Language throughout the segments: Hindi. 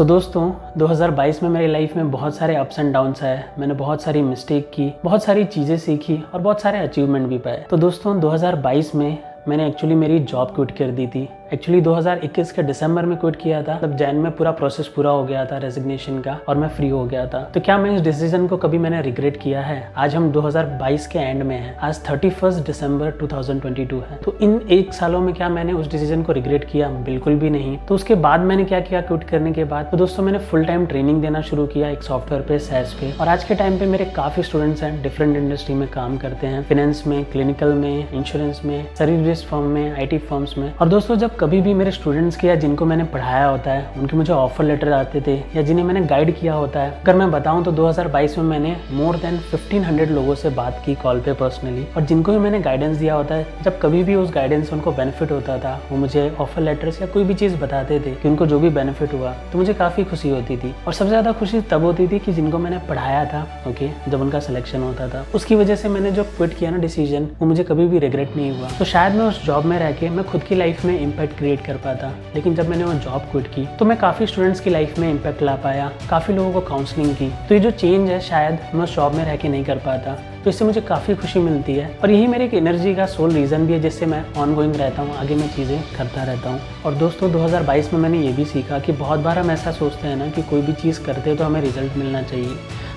दोस्तों 2022 में मेरी लाइफ में बहुत सारे अप्स एंड डाउन्स आए। मैंने बहुत सारी मिस्टेक की, बहुत सारी चीज़ें सीखी और बहुत सारे अचीवमेंट भी पाए। तो दोस्तों 2022 में मैंने एक्चुअली मेरी जॉब क्विट कर दी थी। एक्चुअली 2021 के दिसंबर में क्विट किया था, तब जैन में पूरा प्रोसेस पूरा हो गया था रेजिग्नेशन का और मैं फ्री हो गया था। तो क्या मैं इस डिसीजन को कभी मैंने रिग्रेट किया है? आज हम 2022 के एंड में हैं, आज 31 दिसंबर 2022 है। तो इन 1 सालों में क्या मैंने उस डिसीजन को रिग्रेट किया? बिल्कुल भी नहीं। तो उसके बाद मैंने क्या किया क्विट करने के बाद? तो दोस्तों मैंने फुल टाइम ट्रेनिंग देना शुरू किया एक सॉफ्टवेयर पे, SaaS पे। और आज के टाइम पे मेरे काफी स्टूडेंट्स हैं, डिफरेंट इंडस्ट्री में काम करते हैं, फाइनेंस में, क्लिनिकल में, इंश्योरेंस में, सर्विस बेस्ड फर्म में, IT फर्म्स में। और दोस्तों जब कभी भी मेरे स्टूडेंट्स के या जिनको मैंने पढ़ाया होता है उनके मुझे ऑफर लेटर आते थे या जिन्हें मैंने गाइड किया होता है, अगर मैं बताऊं तो 2022 में मैंने मोर देन 1500 लोगों से बात की कॉल पे पर्सनली। और जिनको भी मैंने गाइडेंस दिया होता है, जब कभी भी उस गाइडेंस से उनको बेनिफिट होता था, वो मुझे ऑफर लेटर्स या कोई भी चीज़ बताते थे कि उनको जो भी बेनिफिट हुआ, तो मुझे काफ़ी खुशी होती थी। और सबसे ज़्यादा खुशी तब होती थी कि जिनको मैंने पढ़ाया था, ओके, जब उनका सिलेक्शन होता था, उसकी वजह से मैंने जो क्विट किया ना डिसीजन, वो मुझे कभी भी रिग्रेट नहीं हुआ। तो शायद मैं उस जॉब में रह के मैं खुद की लाइफ में इम्पैक्ट क्रिएट कर पाता, लेकिन जब मैंने वो जॉब क्विट की तो मैं काफ़ी स्टूडेंट्स की लाइफ में इम्पैक्ट ला पाया, काफ़ी लोगों को काउंसलिंग की। तो ये जो चेंज है शायद मैं उस जॉब में रह के नहीं कर पाता। तो इससे मुझे काफ़ी खुशी मिलती है और यही मेरी एक एनर्जी का सोल रीज़न भी है जिससे मैं ऑनगोइंग रहता हूँ, आगे मैं चीज़ें करता रहता हूँ। और दोस्तों 2022 में मैंने ये भी सीखा कि बहुत बार हम ऐसा सोचते हैं ना कि कोई भी चीज़ करते हैं तो हमें रिजल्ट मिलना चाहिए।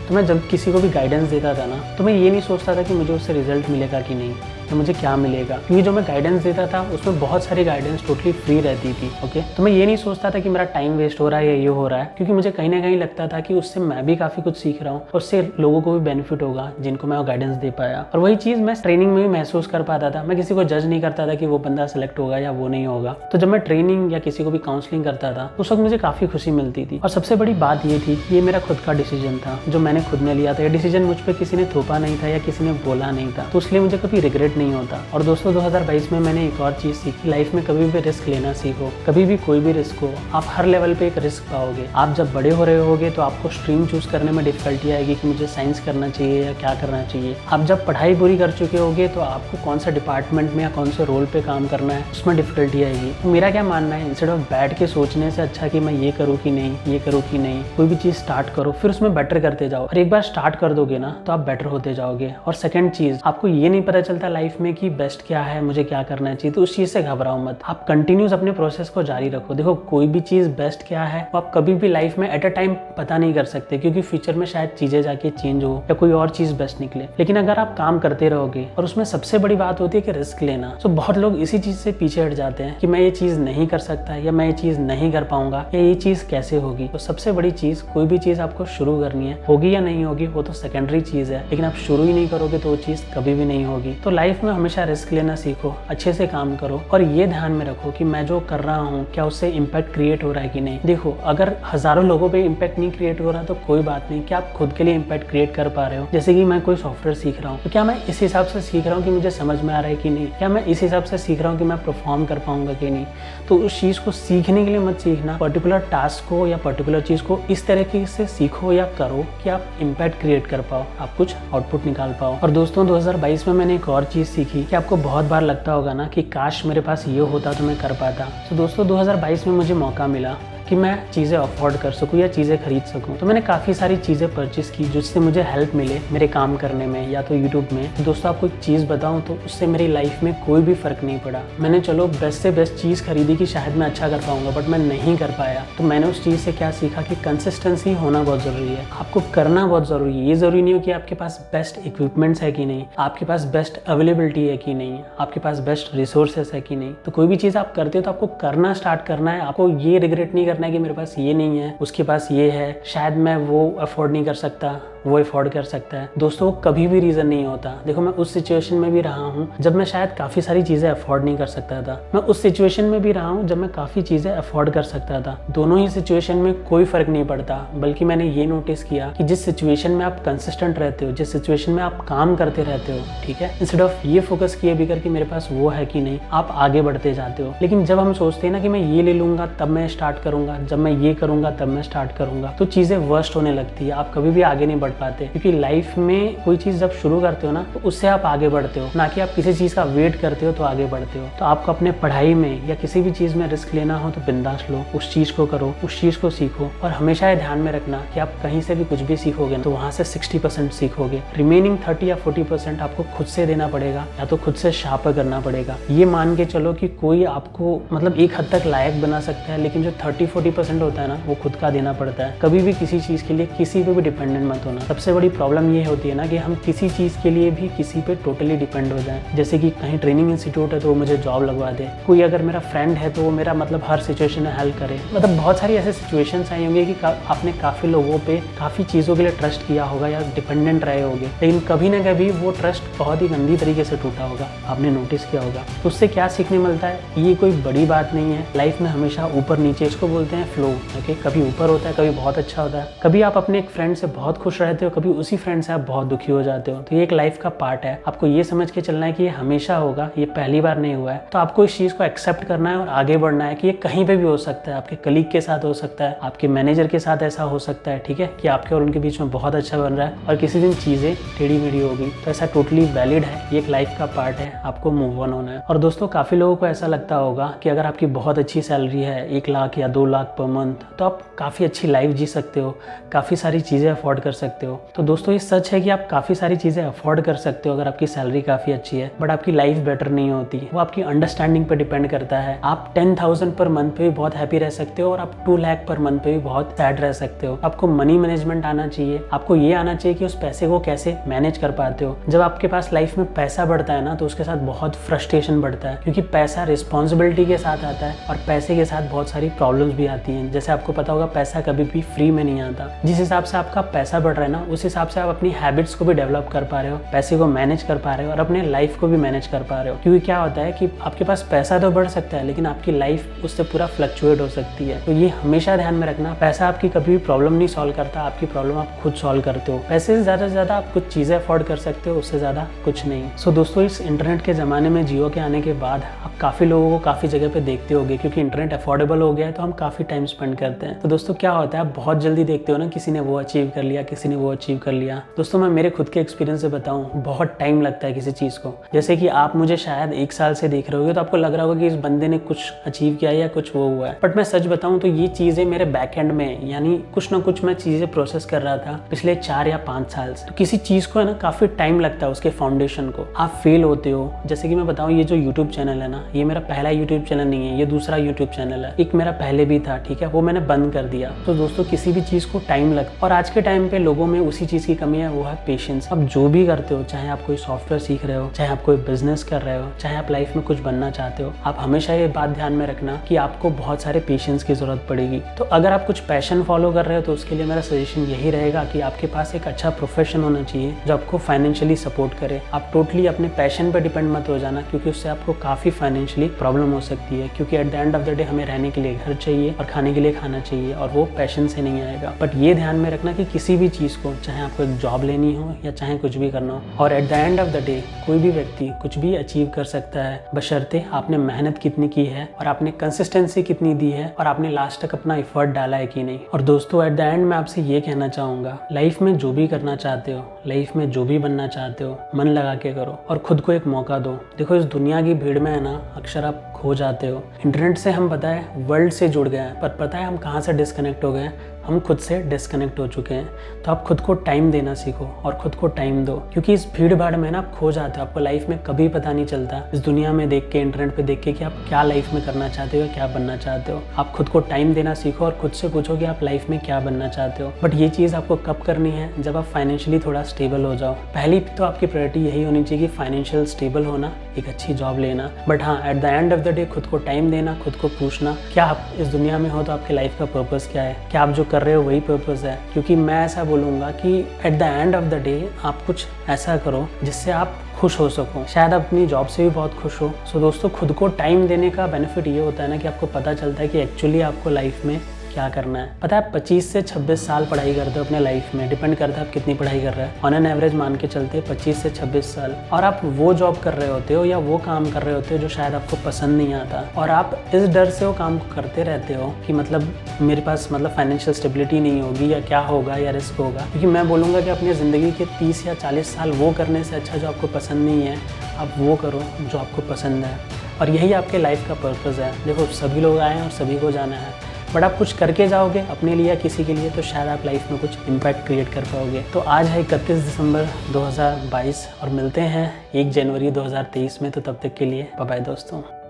तो मैं जब किसी को भी गाइडेंस देता था ना, तो मैं ये नहीं सोचता था कि मुझे उससे रिजल्ट मिलेगा कि नहीं, तो मुझे क्या मिलेगा, क्योंकि जो मैं गाइडेंस देता था उसमें बहुत सारी गाइडेंस टोटली फ्री रहती थी। ओके, तो मैं ये नहीं सोचता था कि मेरा टाइम वेस्ट हो रहा है या ये हो रहा है, क्योंकि मुझे कहीं ना कहीं लगता था कि उससे मैं भी काफ़ी कुछ सीख रहा हूँ और उससे लोगों को भी बेनिफिट होगा जिनको मैं वो गाइडेंस दे पाया। और वही चीज़ मैं ट्रेनिंग में भी महसूस कर पाता था। मैं किसी को जज नहीं करता था कि वो बंदा सेलेक्ट होगा या वो नहीं होगा। तो जब मैं ट्रेनिंग या किसी को भी काउंसलिंग करता था उस वक्त मुझे काफ़ी खुशी मिलती थी। और सबसे बड़ी बात ये थी कि ये मेरा खुद का डिसीजन था जो मैंने खुद ने लिया था। ये डिसीजन मुझ पर किसी ने थोपा नहीं था या किसी ने बोला नहीं था, तो इसलिए मुझे कभी रिग्रेट नहीं होता। और दोस्तों 2022 में मैंने एक और चीज़ सीखी, लाइफ में कभी भी रिस्क लेना सीखो। कभी भी कोई भी रिस्क हो, आप हर लेवल पे एक रिस्क पाओगे। आप जब बड़े हो रहे होगे तो आपको स्ट्रीम चूज करने में डिफिकल्टी आएगी कि मुझे साइंस करना चाहिए या क्या करना चाहिए। आप जब पढ़ाई पूरी कर चुके होगे तो आपको कौन सा डिपार्टमेंट में या कौन से रोल पे काम करना है उसमें डिफिकल्टी आएगी। तो मेरा क्या मानना है, इंस्टेड ऑफ बैठ के सोचने से अच्छा कि मैं ये करूँ कि नहीं, ये करूँ कि नहीं, कोई भी चीज़ स्टार्ट करो, फिर उसमें बेटर करते जाओ। और एक बार स्टार्ट कर दोगे ना तो आप बेटर होते जाओगे। और सेकंड चीज़, आपको ये नहीं पता चलता लाइफ में कि बेस्ट क्या है, मुझे क्या करना चाहिए, तो उस चीज़ से घबराओ मत। आप कंटिन्यूस अपने प्रोसेस को जारी रखो। देखो कोई भी चीज़ बेस्ट क्या है वो आप कभी भी लाइफ में एट अ टाइम पता नहीं कर सकते, क्योंकि फ्यूचर में शायद चीज़ें जाके चेंज हो या कोई और चीज़ बेस्ट निकले। लेकिन अगर आप काम करते रहोगे, और उसमें सबसे बड़ी बात होती है कि रिस्क लेना। तो बहुत लोग इसी चीज़ से पीछे हट जाते हैं कि मैं ये चीज़ नहीं कर सकता या मैं ये चीज़ नहीं कर पाऊंगा या ये चीज़ कैसे होगी। तो सबसे बड़ी चीज़, कोई भी चीज़ आपको शुरू करनी है, होगी या नहीं होगी वो तो सेकेंडरी चीज़ है, लेकिन आप शुरू ही नहीं करोगे तो वो चीज़ कभी भी नहीं होगी। तो लाइफ में हमेशा रिस्क लेना सीखो, अच्छे से काम करो और ये ध्यान में रखो कि मैं जो कर रहा हूँ क्या उससे इम्पैक्ट क्रिएट हो रहा है कि नहीं। देखो अगर हजारों लोगों पे इम्पैक्ट नहीं क्रिएट हो रहा तो कोई बात नहीं, क्या आप खुद के लिए इम्पैक्ट क्रिएट कर पा रहे हो। जैसे कि मैं कोई सॉफ्टवेयर सीख रहा हूँ तो क्या मैं इस हिसाब से सीख रहा हूँ कि मुझे समझ में आ रहा है कि नहीं, क्या मैं इस हिसाब से सीख रहा हूँ कि मैं परफॉर्म कर पाऊंगा कि नहीं। तो उस चीज़ को सीखने के लिए मत सीखना, पर्टिकुलर टास्क को या पर्टिकुलर चीज़ को इस तरीके से सीखो या करो कि आप इम्पैक्ट क्रिएट कर पाओ, आप कुछ आउटपुट निकाल पाओ। और दोस्तों 2022 में मैंने एक और चीज़ सीखी कि आपको बहुत बार लगता होगा ना कि काश मेरे पास ये होता तो मैं कर पाता। तो दोस्तों 2022 में मुझे मौका मिला कि मैं चीज़ें अफोर्ड कर सकूं या चीज़ें खरीद सकूं। तो मैंने काफ़ी सारी चीज़ें परचेस की जिससे मुझे हेल्प मिले मेरे काम करने में या तो यूट्यूब में। तो दोस्तों आपको एक चीज़ बताऊं तो उससे मेरी लाइफ में कोई भी फ़र्क नहीं पड़ा। मैंने चलो बेस्ट से बेस्ट चीज़ खरीदी कि शायद मैं अच्छा कर पाऊंगा, बट मैं नहीं कर पाया। तो मैंने उस चीज़ से क्या सीखा कि कंसिस्टेंसी होना बहुत ज़रूरी है, आपको करना बहुत ज़रूरी है। ये ज़रूरी नहीं हो कि आपके पास बेस्ट इक्विपमेंट्स है कि नहीं, आपके पास बेस्ट अवेलेबिलिटी है कि नहीं, आपके पास बेस्ट रिसोर्सेस है कि नहीं। तो कोई भी चीज़ आप करते हो तो आपको करना स्टार्ट करना है। आपको ये रिग्रेट नहीं करना है कि मेरे पास ये नहीं है, उसके पास ये है, शायद मैं वो अफोर्ड नहीं कर सकता, वो अफोर्ड कर सकता है। दोस्तों कभी भी रीज़न नहीं होता। देखो मैं उस सिचुएशन में भी रहा हूँ जब मैं शायद काफ़ी सारी चीज़ें अफोर्ड नहीं कर सकता था। मैं उस सिचुएशन में भी रहा हूँ जब मैं काफ़ी चीज़ें अफोर्ड कर सकता था। दोनों ही सिचुएशन में कोई फ़र्क नहीं पड़ता, बल्कि मैंने ये नोटिस किया कि जिस सिचुएशन में आप कंसिस्टेंट रहते हो, जिस सिचुएशन में आप काम करते रहते हो, ठीक है, इंस्टेड ऑफ ये फोकस किए बिगर कि मेरे पास वो है कि नहीं, आप आगे बढ़ते जाते हो। लेकिन जब हम सोचते हैं ना कि मैं ये ले लूँगा तब मैं स्टार्ट करूँगा, जब मैं ये करूँगा तब मैं स्टार्ट करूँगा, तो चीज़ें वर्स्ट होने लगती है। आप कभी भी आगे नहीं बढ़ पाते, क्योंकि लाइफ में कोई चीज़ जब शुरू करते हो ना तो उससे आप आगे बढ़ते हो, ना कि आप किसी चीज़ का वेट करते हो तो आगे बढ़ते हो। तो आपको अपने पढ़ाई में या किसी भी चीज़ में रिस्क लेना हो तो बिंदास लो, उस चीज़ को करो, उस चीज़ को सीखो। और हमेशा ये ध्यान में रखना कि आप कहीं से भी कुछ भी सीखोगे तो वहाँ से 60% सीखोगे, रिमेनिंग 30 या 40% आपको खुद से देना पड़ेगा या तो खुद से शार्प करना पड़ेगा। ये मान के चलो कि कोई आपको मतलब एक हद तक लायक बना सकता है, लेकिन जो 30-40% होता है ना वो खुद का देना पड़ता है। कभी भी किसी चीज़ के लिए किसी पे भी डिपेंडेंट मत होना। सबसे बड़ी प्रॉब्लम ये होती है ना कि हम किसी चीज़ के लिए भी किसी पे टोटली डिपेंड हो जाएं। जैसे कि कहीं ट्रेनिंग इंस्टीट्यूट है तो वो मुझे जॉब लगवा दे, कोई अगर मेरा फ्रेंड है तो वो मेरा मतलब हर सिचुएशन में हेल्प करे। मतलब बहुत सारी ऐसे सिचुएशंस आई होंगी कि आपने काफ़ी लोगों पे काफ़ी चीज़ों के लिए ट्रस्ट किया होगा या डिपेंडेंट रहे होंगे, लेकिन कभी ना कभी वो ट्रस्ट बहुत ही गंदी तरीके से टूटा होगा, आपने नोटिस किया होगा। तो उससे क्या सीखने मिलता है, ये कोई बड़ी बात नहीं है। लाइफ में हमेशा ऊपर नीचे, इसको बोलते हैं फ्लो। ओके, कभी ऊपर होता है, कभी बहुत अच्छा होता है, कभी आप अपने एक फ्रेंड से बहुत खुश रहते हो, कभी उसी फ्रेंड से आप बहुत दुखी हो जाते हो। तो ये एक लाइफ का पार्ट है, आपको ये समझ के चलना है कि ये हमेशा होगा, ये पहली बार नहीं हुआ है। तो आपको इस चीज़ को एक्सेप्ट करना है और आगे बढ़ना है कि ये कहीं पे भी हो सकता है, आपके कलीग के साथ हो सकता है, आपके मैनेजर के साथ ऐसा हो सकता है, ठीक है, कि आपके और उनके बीच में बहुत अच्छा बन रहा है और किसी दिन चीज़ें टेढ़ी मेढ़ी होगी। तो ऐसा टोटली वैलिड है, ये एक लाइफ का पार्ट है, आपको मूव ऑन होना है। और दोस्तों काफ़ी लोगों को ऐसा लगता होगा कि अगर आपकी बहुत अच्छी सैलरी है 1 लाख या 2 लाख पर मंथ, तो आप काफ़ी अच्छी लाइफ जी सकते हो, काफ़ी सारी चीज़ें अफोर्ड कर सकते हो। तो दोस्तों ये सच है कि आप काफ़ी सारी चीज़ें अफोर्ड कर सकते हो अगर आपकी सैलरी काफ़ी अच्छी है, बट आपकी लाइफ बेटर नहीं होती। वो आपकी अंडरस्टैंडिंग पे डिपेंड करता है। आप 10,000 पर मंथ पे भी बहुत हैप्पी रह सकते हो और आप 2 लाख पर मंथ पे भी बहुत सैड रह सकते हो। आपको मनी मैनेजमेंट आना चाहिए, आपको ये आना चाहिए कि उस पैसे को कैसे मैनेज कर पाते हो। जब आपके पास लाइफ में पैसा बढ़ता है ना तो उसके साथ बहुत फ्रस्ट्रेशन बढ़ता है, क्योंकि पैसा रिस्पॉन्सिबिलिटी के साथ आता है और पैसे के साथ बहुत सारी प्रॉब्लम्स भी आती हैं। जैसे आपको पता होगा पैसा कभी भी फ्री में नहीं आता। जिस हिसाब से आपका पैसा बढ़ रहा है ना उस हिसाब से आप अपनी हैबिट्स को भी डेवलप कर पा रहे हो, पैसे को मैनेज कर पा रहे हो और अपने लाइफ को भी मैनेज कर पा रहे हो। क्योंकि क्या होता है कि आपके पास पैसा तो बढ़ सकता है लेकिन आपकी लाइफ उससे पूरा फ्लक्चुएट हो सकती है। तो ये हमेशा ध्यान में रखना, पैसा आपकी कभी भी प्रॉब्लम नहीं सॉल्व करता, आपकी प्रॉब्लम आप खुद सॉल्व करते हो। पैसे से ज़्यादा आप कुछ चीज़ें अफोर्ड कर सकते हो, उससे ज़्यादा कुछ नहीं। सो दोस्तों इस इंटरनेट के ज़माने में जियो के आने के बाद आप काफ़ी लोगों को काफ़ी जगह पे देखते होगे, क्योंकि इंटरनेट अफोर्डेबल हो गया है तो हम काफ़ी टाइम स्पेंड करते हैं। तो दोस्तों क्या होता है, आप बहुत जल्दी देखते हो ना किसी ने वो अचीव कर लिया, किसी ने वो अचीव कर लिया। दोस्तों मैं मेरे खुद के एक्सपीरियंस से बताऊं, बहुत टाइम लगता है किसी चीज़ को। जैसे कि आप मुझे शायद 1 साल से देख रहे होगे तो आपको लग रहा होगा कि इस बंदे ने कुछ अचीव किया है या कुछ वो हुआ है, बट मैं सच बताऊं तो ये चीज़ें मेरे बैक एंड में, यानी कुछ ना कुछ मैं चीज़ें प्रोसेस कर रहा था पिछले 4 या 5 साल से। तो किसी चीज़ को है ना काफ़ी टाइम लगता है उसके फाउंडेशन को। आप फेल होते हो, जैसे कि मैं बताऊं ये जो यूट्यूब चैनल है ना, ये मेरा पहला यूट्यूब चैनल नहीं है, ये दूसरा यूट्यूब चैनल है। एक मेरा पहले भी था, ठीक है, वो मैंने बंद कर दिया। तो दोस्तों किसी भी चीज़ को टाइम लगता, और आज के टाइम पे लोगों में उसी चीज़ की कमी है, वो है पेशेंस। अब जो भी करते हो, चाहे आप कोई सॉफ्टवेयर सीख रहे हो, चाहे आप कोई बिजनेस कर रहे हो, चाहे आप लाइफ में कुछ बनना चाहते हो, आप हमेशा ये बात ध्यान में रखना कि आपको बहुत सारे पेशेंस की जरूरत पड़ेगी। तो अगर आप कुछ पैशन फॉलो कर रहे हो तो उसके लिए मेरा सजेशन यही रहेगा कि आपके पास एक अच्छा प्रोफेशन होना चाहिए जो आपको फाइनेंशियली सपोर्ट करे। आप टोटली अपने पैशन पर डिपेंड मत हो जाना, क्योंकि उससे आपको काफ़ी फाइनेंशियली प्रॉब्लम हो सकती है। क्योंकि at the end of the day हमें रहने के लिए घर चाहिए और खाने के लिए खाना चाहिए, और वो पैशन से नहीं आएगा। बट ये ध्यान में रखना कि किसी भी चीज़ को, चाहे आपको एक जॉब लेनी हो या चाहे कुछ भी करना हो, और at the end of the day कोई भी व्यक्ति कुछ भी अचीव कर सकता है, बशर्ते आपने मेहनत कितनी की है और आपने कंसिस्टेंसी कितनी दी है और आपने लास्ट तक अपना एफर्ट डाला है कि नहीं। और दोस्तों एट द एंड मैं आपसे ये कहना चाहूँगा, लाइफ में जो भी करना चाहते हो, लाइफ में जो भी बनना चाहते हो, मन लगा के करो और खुद को एक मौका दो। देखो इस दुनिया की भीड़ में है ना अक्सर आप खो जाते हो। इंटरनेट से हम पता है वर्ल्ड से जुड़ गए हैं, पर पता है हम कहाँ से डिस्कनेक्ट हो गए हैं, हम खुद से डिस्कनेक्ट हो चुके हैं। तो आप खुद को टाइम देना सीखो और खुद को टाइम दो, क्योंकि इस भीड़ भाड़ में ना आप खो जाते हो। आपको लाइफ में कभी पता नहीं चलता इस दुनिया में देख के, इंटरनेट पे देख के कि आप क्या लाइफ में करना चाहते हो, क्या बनना चाहते हो। आप खुद को टाइम देना सीखो और खुद से पूछो कि आप लाइफ में क्या बनना चाहते हो। बट ये चीज़ आपको कब करनी है, जब आप फाइनेंशियली थोड़ा स्टेबल हो जाओ। पहली तो आपकी प्रायोरिटी यही होनी चाहिए कि फाइनेंशियल स्टेबल होना, एक अच्छी जॉब लेना। बट हाँ, at the end of the day खुद को टाइम देना, खुद को पूछना क्या आप इस दुनिया में हो तो आपकी लाइफ का पर्पस क्या है, क्या आप जो कर रहे हो वही पर्पस है। क्योंकि मैं ऐसा बोलूँगा कि at the end of the day आप कुछ ऐसा करो जिससे आप खुश हो सको। शायद आप अपनी जॉब से भी बहुत खुश हो। सो दोस्तों खुद को टाइम देने का बेनिफिट ये होता है ना कि आपको पता चलता है कि एक्चुअली आपको लाइफ में क्या करना है। पता है 25 से 26 साल पढ़ाई करते हो अपने लाइफ में, डिपेंड करता है आप कितनी पढ़ाई कर रहे हो। ऑन एन एवरेज मान के चलते 25 से 26 साल, और आप वो जॉब कर रहे होते हो या वो काम कर रहे होते हो जो शायद आपको पसंद नहीं आता, और आप इस डर से वो काम को करते रहते हो कि मतलब मेरे पास फाइनेंशियल स्टेबिलिटी नहीं होगी या क्या होगा या रिस्क होगा। क्योंकि मैं बोलूँगा कि अपनी ज़िंदगी के 30 या 40 साल वो करने से अच्छा जो आपको पसंद नहीं है, आप वो करो जो आपको पसंद है, और यही आपके लाइफ का पर्पज़ है। देखो सभी लोग आए हैं और सभी को जाना है, बट आप कुछ करके जाओगे अपने लिए या किसी के लिए, तो शायद आप लाइफ में कुछ इम्पैक्ट क्रिएट कर पाओगे। तो आज है 31 दिसंबर 2022 और मिलते हैं 1 जनवरी 2023 में। तो तब तक के लिए बाय बाय दोस्तों।